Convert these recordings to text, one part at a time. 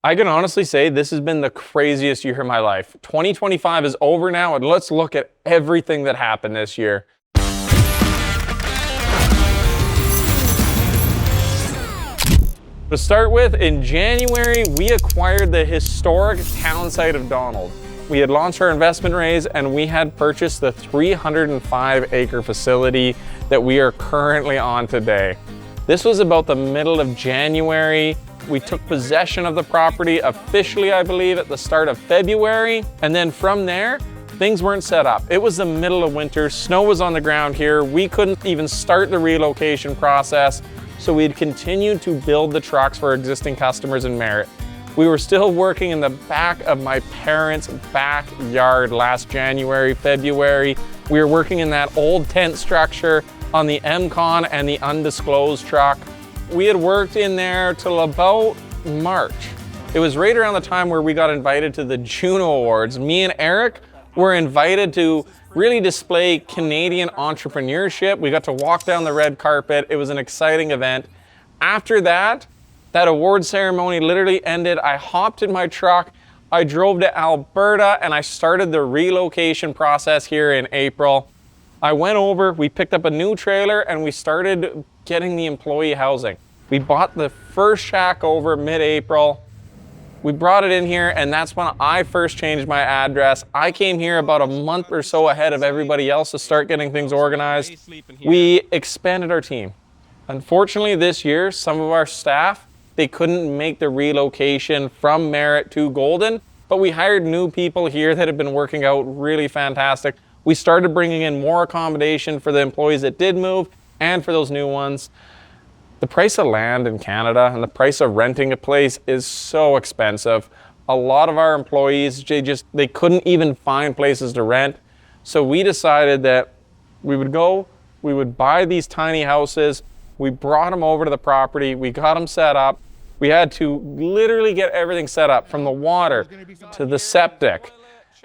I can honestly say this has been the craziest year of my life. 2025 is over now, and let's look at everything that happened this year. To start with, in January, we acquired the historic town site of Donald. We had launched our investment raise and we had purchased the 305-acre facility that we are currently on today. This was about the middle of January. We took possession of the property officially, I believe, at the start of February. And then from there, things weren't set up. It was the middle of winter, snow was on the ground here. We couldn't even start the relocation process. So we'd continued to build the trucks for existing customers in Merritt. We were still working in the back of my parents' backyard last January, February. We were working in that old tent structure on the Emcon and the undisclosed truck. We had worked in there till about March. It was right around the time where we got invited to the Juno Awards. Me and Eric were invited to really display Canadian entrepreneurship. We got to walk down the red carpet. It was an exciting event. After that award ceremony literally ended. I hopped in my truck, I drove to Alberta, and I started the relocation process here in April. I went over, we picked up a new trailer, and we started getting the employee housing. We bought the first shack over mid-April. We brought it in here, and that's when I first changed my address. I came here about a month or so ahead of everybody else to start getting things organized. We expanded our team. Unfortunately, this year, some of our staff, they couldn't make the relocation from Merritt to Golden, but we hired new people here that have been working out really fantastic. We started bringing in more accommodation for the employees that did move and for those new ones. The price of land in Canada and the price of renting a place is so expensive. A lot of our employees, they couldn't even find places to rent. So we decided that we would buy these tiny houses. We brought them over to the property. We got them set up. We had to literally get everything set up, from the water to the septic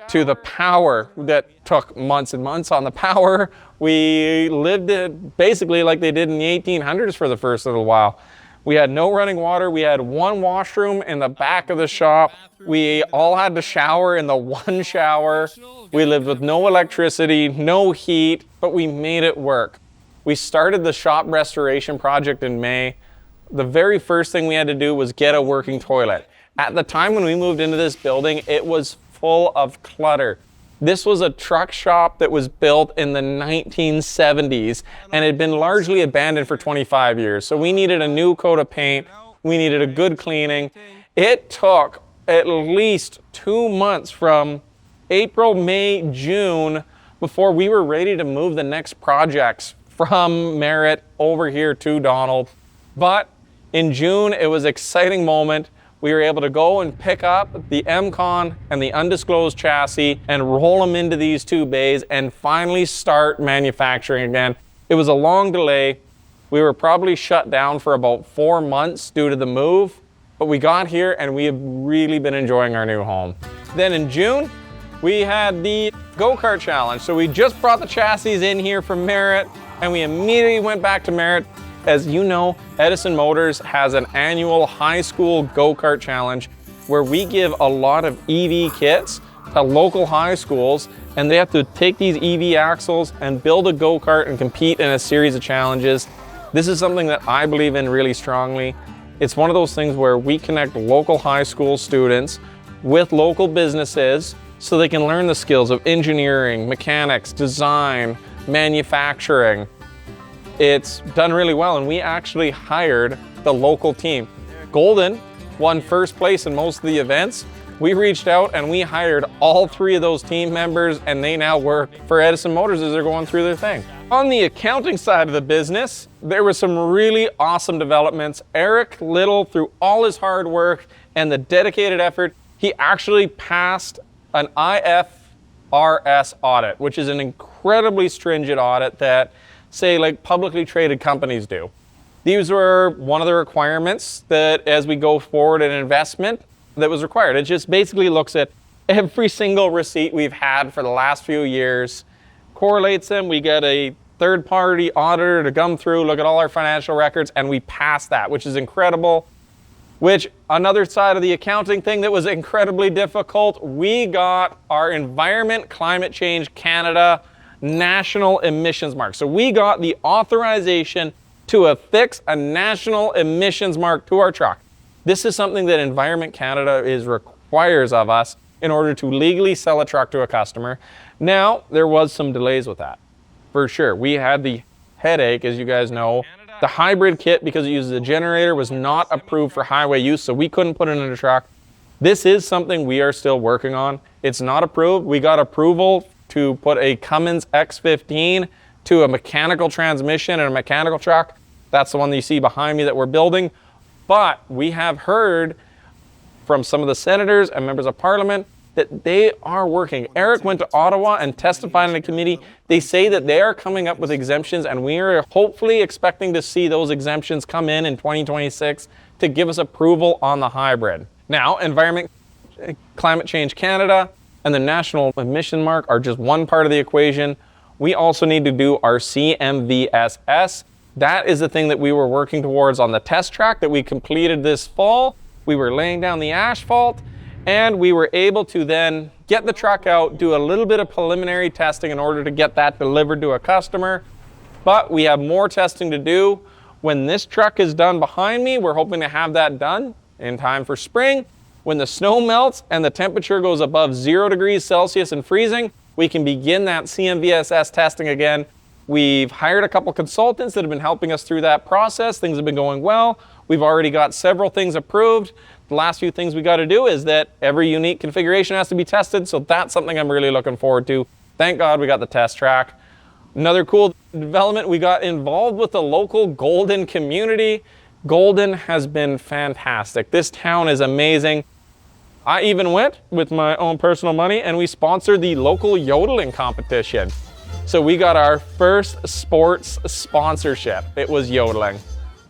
to the power. That took months and months on the power. We lived it basically like they did in the 1800s for the first little while. We had no running water. We had one washroom in the back of the shop. We all had to shower in the one shower. We lived with no electricity, no heat, but we made it work. We started the shop restoration project in May. The very first thing we had to do was get a working toilet. At the time when we moved into this building, it was full of clutter. This was a truck shop that was built in the 1970s and had been largely abandoned for 25 years. So we needed a new coat of paint. We needed a good cleaning. It took at least 2 months from April, May, June before we were ready to move the next projects from Merritt over here to Donald. But in June, it was an exciting moment. We were able to go and pick up the Emcon and the undisclosed chassis and roll them into these two bays and finally start manufacturing again. It was a long delay. We were probably shut down for about 4 months due to the move, but we got here and we have really been enjoying our new home. Then in June, we had the Go-Kart challenge. So we just brought the chassis in here from Merritt and we immediately went back to Merritt. As you know, Edison Motors has an annual high school go-kart challenge where we give a lot of EV kits to local high schools, and they have to take these EV axles and build a go-kart and compete in a series of challenges. This is something that I believe in really strongly. It's one of those things where we connect local high school students with local businesses so they can learn the skills of engineering, mechanics, design, manufacturing. It's done really well, and we actually hired the local team. Golden won first place in most of the events. We reached out and we hired all 3 of those team members, and they now work for Edison Motors as they're going through their thing. On the accounting side of the business, there were some really awesome developments. Eric Little, through all his hard work and the dedicated effort, he actually passed an IFRS audit, which is an incredibly stringent audit that, say, like publicly traded companies do. These were one of the requirements that as we go forward in investment that was required. It just basically looks at every single receipt we've had for the last few years, correlates them. We get a third-party auditor to come through, look at all our financial records, and we pass that, which is incredible. which another side of the accounting thing that was incredibly difficult, we got our Environment Climate Change Canada national emissions mark. So we got the authorization to affix a national emissions mark to our truck. This is something that Environment Canada requires of us in order to legally sell a truck to a customer. Now, there was some delays with that, for sure. We had the headache, as you guys know. The hybrid kit, because it uses a generator, was not approved for highway use, so we couldn't put it in a truck. This is something we are still working on. It's not approved. We got approval to put a Cummins X-15 to a mechanical transmission in a mechanical truck. That's the one that you see behind me that we're building. But we have heard from some of the senators and members of parliament that they are working. Eric went to Ottawa and testified in the committee. They say that they are coming up with exemptions, and we are hopefully expecting to see those exemptions come in 2026 to give us approval on the hybrid. Now, Environment Climate Change Canada and the national emission mark are just one part of the equation. We also need to do our CMVS. That is the thing that we were working towards on the test track that we completed this fall. We were laying down the asphalt, and we were able to then get the truck out, do a little bit of preliminary testing in order to get that delivered to a customer. But we have more testing to do. When this truck is done behind me, we're hoping to have that done in time for spring. When the snow melts and the temperature goes above 0 degrees Celsius and freezing, we can begin that CMVS testing again. We've hired a couple consultants that have been helping us through that process. Things have been going well. We've already got several things approved. The last few things we got to do is that every unique configuration has to be tested, so that's something I'm really looking forward to. Thank God we got the test track. Another cool development, we got involved with the local Golden community. Golden has been fantastic. This town is amazing. I even went with my own personal money and we sponsored the local yodeling competition. So we got our first sports sponsorship. It was yodeling.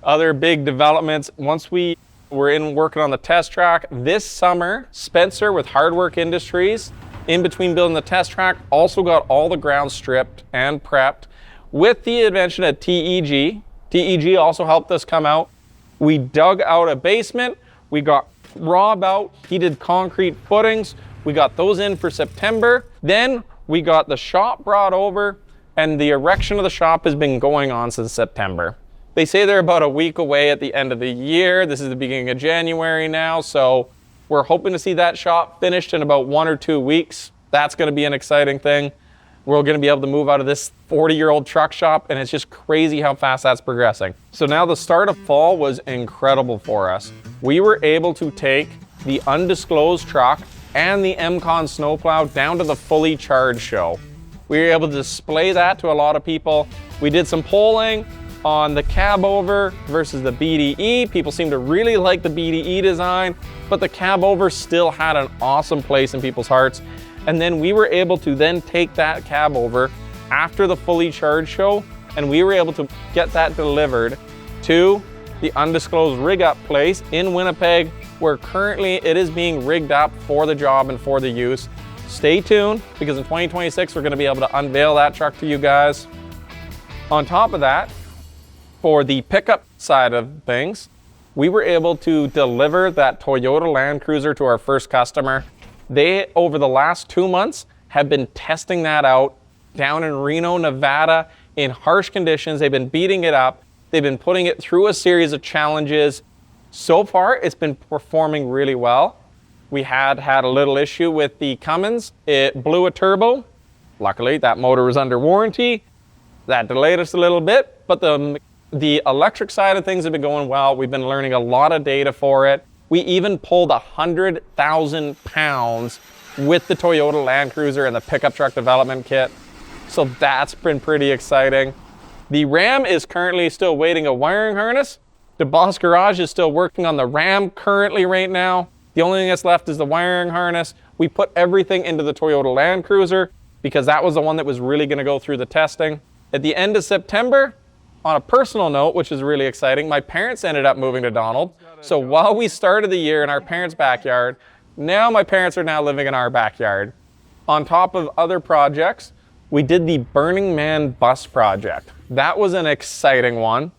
Other big developments, once we were working on the test track this summer, Spencer with Hardwork Industries, in between building the test track, also got all the ground stripped and prepped with the invention of TEG. TEG also helped us come out. We dug out a basement. We got Rob out. He did concrete footings. We got those in for September. Then we got the shop brought over, and the erection of the shop has been going on since September. They say they're about a week away at the end of the year. This is the beginning of January now, so we're hoping to see that shop finished in about 1 or 2 weeks. That's going to be an exciting thing. We're going to be able to move out of this 40-year-old truck shop, and it's just crazy how fast that's progressing. So now the start of fall was incredible for us. We were able to take the undisclosed truck and the Emcon snowplow down to the fully charged show. We were able to display that to a lot of people. We did some polling on the cab over versus the BDE. People seem to really like the BDE design, but the cab over still had an awesome place in people's hearts. And then we were able to then take that cab over after the fully charged show, and we were able to get that delivered to the undisclosed rig up place in Winnipeg, where currently it is being rigged up for the job and for the use. Stay tuned, because in 2026 we're going to be able to unveil that truck to you guys. On top of that, for the pickup side of things, we were able to deliver that Toyota Land Cruiser to our first customer. They, over the last 2 months, have been testing that out down in Reno, Nevada, in harsh conditions. They've been beating it up. They've been putting it through a series of challenges. So far, it's been performing really well. We had a little issue with the Cummins. It blew a turbo. Luckily, that motor was under warranty. That delayed us a little bit, but the electric side of things have been going well. We've been learning a lot of data for it. We even pulled 100,000 pounds with the Toyota Land Cruiser and the pickup truck development kit. So that's been pretty exciting. The Ram is currently still waiting a wiring harness. The Boss Garage is still working on the Ram currently right now. The only thing that's left is the wiring harness. We put everything into the Toyota Land Cruiser because that was the one that was really going to go through the testing. At the end of September, on a personal note, which is really exciting, my parents ended up moving to Donald. So while we started the year in our parents' backyard, now my parents are now living in our backyard. On top of other projects, we did the Burning Man bus project. That was an exciting one.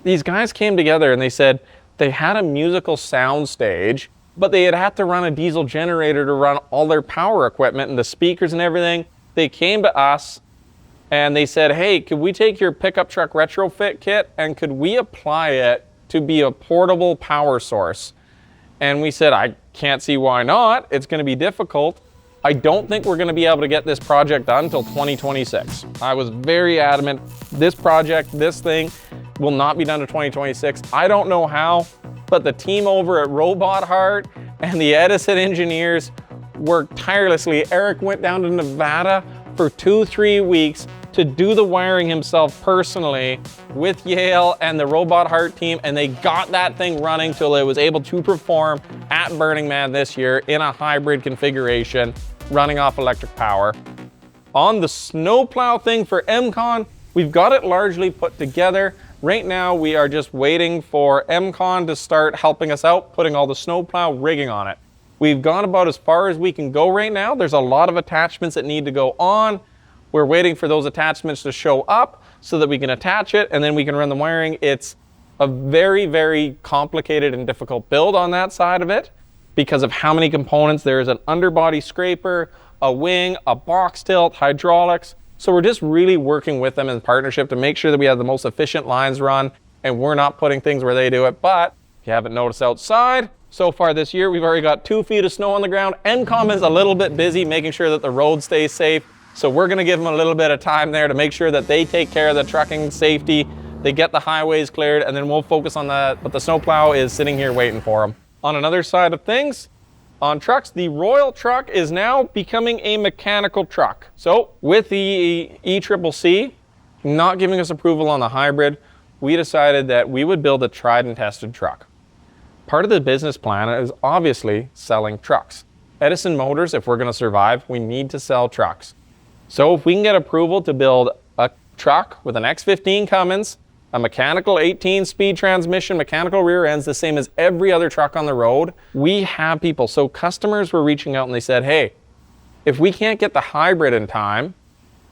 These guys came together and they said, They had a musical sound stage, but they had to run a diesel generator to run all their power equipment and the speakers and everything. They came to us and they said, hey, could we take your pickup truck retrofit kit and could we apply it to be a portable power source? And we said, I can't see why not. It's going to be difficult. I don't think we're going to be able to get this project done until 2026. I was very adamant. This project, this thing will not be done to 2026. I don't know how, but the team over at Robot Heart and the Edison engineers worked tirelessly. Eric went down to Nevada for 2-3 weeks to do the wiring himself personally with Yale and the Robot Heart team, and they got that thing running till it was able to perform at Burning Man this year in a hybrid configuration, running off electric power. On the snowplow thing for Emcon, we've got it largely put together. Right now, we are just waiting for Emcon to start helping us out, putting all the snowplow rigging on it. We've gone about as far as we can go right now. There's a lot of attachments that need to go on. We're waiting for those attachments to show up so that we can attach it and then we can run the wiring. It's a very, very complicated and difficult build on that side of it because of how many components. There is an underbody scraper, a wing, a box tilt, hydraulics. So we're just really working with them in partnership to make sure that we have the most efficient lines run and we're not putting things where they do it. But if you haven't noticed outside, so far this year, we've already got 2 feet of snow on the ground. Emcon is a little bit busy making sure that the road stays safe. So we're gonna give them a little bit of time there to make sure that they take care of the trucking safety, they get the highways cleared, and then we'll focus on that. But the snowplow is sitting here waiting for them. On another side of things, on trucks, the Royal truck is now becoming a mechanical truck. So with the ECCC not giving us approval on the hybrid, we decided that we would build a tried and tested truck. Part of the business plan is obviously selling trucks. Edison Motors, if we're gonna survive, we need to sell trucks. So if we can get approval to build a truck with an X-15 Cummins, a mechanical 18-speed transmission, mechanical rear ends, the same as every other truck on the road, we have people. So customers were reaching out and they said, hey, if we can't get the hybrid in time,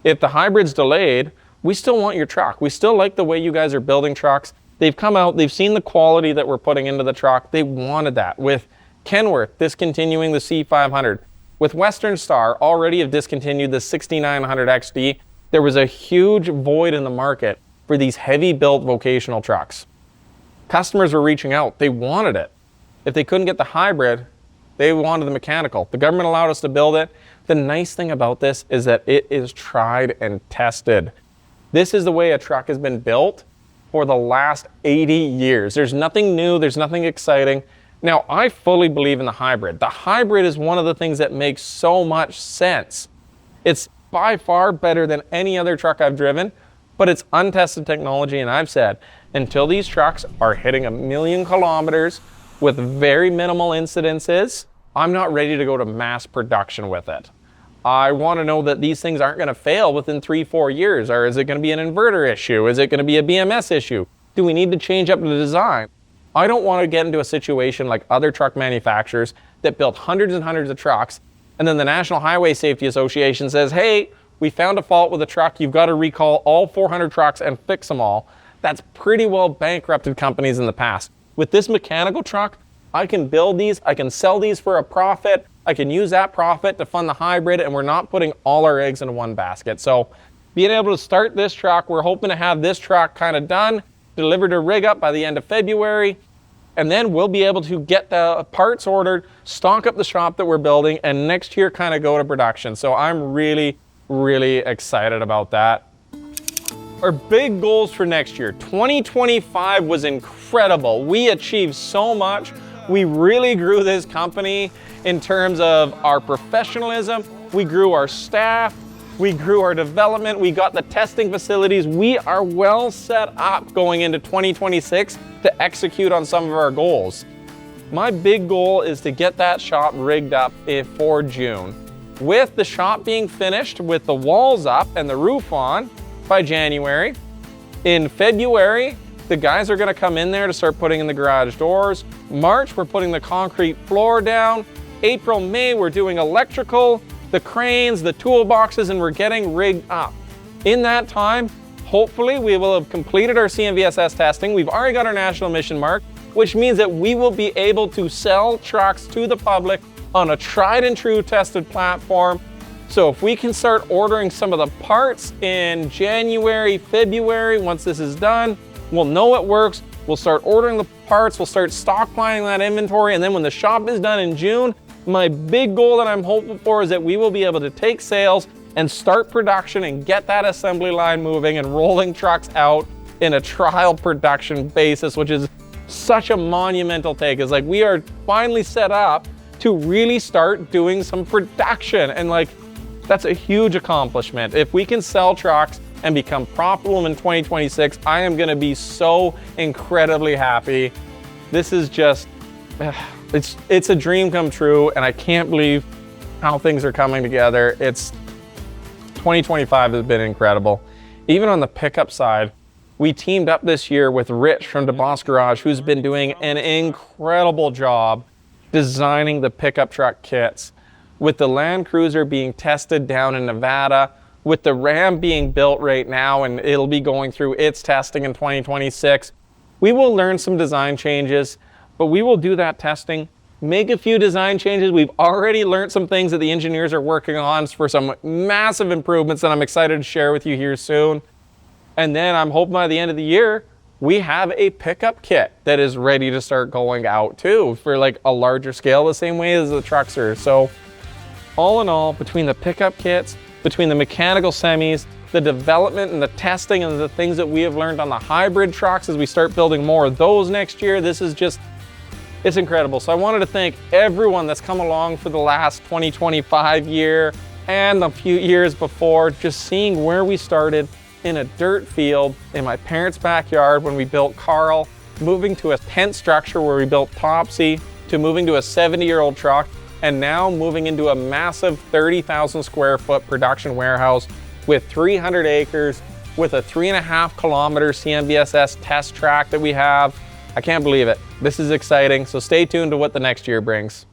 if the hybrid's delayed, we still want your truck. We still like the way you guys are building trucks. They've come out, they've seen the quality that we're putting into the truck. They wanted that. With Kenworth discontinuing the C500, with Western Star already have discontinued the 6900 XD, there was a huge void in the market for these heavy-built vocational trucks. Customers were reaching out. They wanted it. If they couldn't get the hybrid, they wanted the mechanical. The government allowed us to build it. The nice thing about this is that it is tried and tested. This is the way a truck has been built for the last 80 years. There's nothing new. There's nothing exciting. Now, I fully believe in the hybrid. The hybrid is one of the things that makes so much sense. It's by far better than any other truck I've driven, but it's untested technology, and I've said, until these trucks are hitting 1 million kilometers with very minimal incidences, I'm not ready to go to mass production with it. I want to know that these things aren't going to fail within 3-4 years, or is it going to be an inverter issue? Is it going to be a BMS issue? Do we need to change up the design? I don't want to get into a situation like other truck manufacturers that built hundreds and hundreds of trucks, and then the National Highway Safety Association says, hey, we found a fault with a truck, you've got to recall all 400 trucks and fix them all. That's pretty well bankrupted companies in the past. With this mechanical truck, I can build these, I can sell these for a profit, I can use that profit to fund the hybrid, and we're not putting all our eggs in one basket. So being able to start this truck, we're hoping to have this truck kind of done, delivered to rig up by the end of February, and then we'll be able to get the parts ordered, stock up the shop that we're building, and next year kind of go to production. So I'm really, really excited about that. Our big goals for next year. 2025 was incredible. We achieved so much. We really grew this company in terms of our professionalism. We grew our staff. We grew our development. We got the testing facilities. We are well set up going into 2026 to execute on some of our goals. My big goal is to get that shop rigged up for June. With the shop being finished, with the walls up and the roof on by January. In February, the guys are gonna come in there to start putting in the garage doors. March, we're putting the concrete floor down. April, May, we're doing electrical, the cranes, the toolboxes, and we're getting rigged up. In that time, hopefully we will have completed our CMVS testing. We've already got our national emission mark. which means that we will be able to sell trucks to the public on a tried and true tested platform. So if we can start ordering some of the parts in January, February, once this is done, we'll know it works. We'll start ordering the parts, we'll start stockpiling that inventory, and then when the shop is done in June, my big goal that I'm hopeful for is that we will be able to take sales and start production and get that assembly line moving and rolling trucks out in a trial production basis, which is such a monumental take. It's like we are finally set up to really start doing some production, and like that's a huge accomplishment. If we can sell trucks and become profitable in 2026, I am gonna be so incredibly happy. This is just, it's a dream come true, and I can't believe how things are coming together. 2025 has been incredible. Even on the pickup side, we teamed up this year with Rich from DeBoss Garage, who's been doing an incredible job designing the pickup truck kits. With the Land Cruiser being tested down in Nevada, with the Ram being built right now and it'll be going through its testing in 2026, we will learn some design changes, but we will do that testing, make a few design changes. We've already learned some things that the engineers are working on for some massive improvements that I'm excited to share with you here soon. And then I'm hoping by the end of the year, we have a pickup kit that is ready to start going out too for like a larger scale, the same way as the trucks are. So all in all, between the pickup kits, between the mechanical semis, the development and the testing and the things that we have learned on the hybrid trucks as we start building more of those next year, this is just, it's incredible. So I wanted to thank everyone that's come along for the last 2025 year and a few years before, just seeing where we started in a dirt field in my parents' backyard when we built Carl, moving to a tent structure where we built Topsy, to moving to a 70-year-old truck, and now moving into a massive 30,000 square foot production warehouse with 300 acres, with a 3.5 kilometer CMVS test track that we have. I can't believe it. This is exciting, so stay tuned to what the next year brings.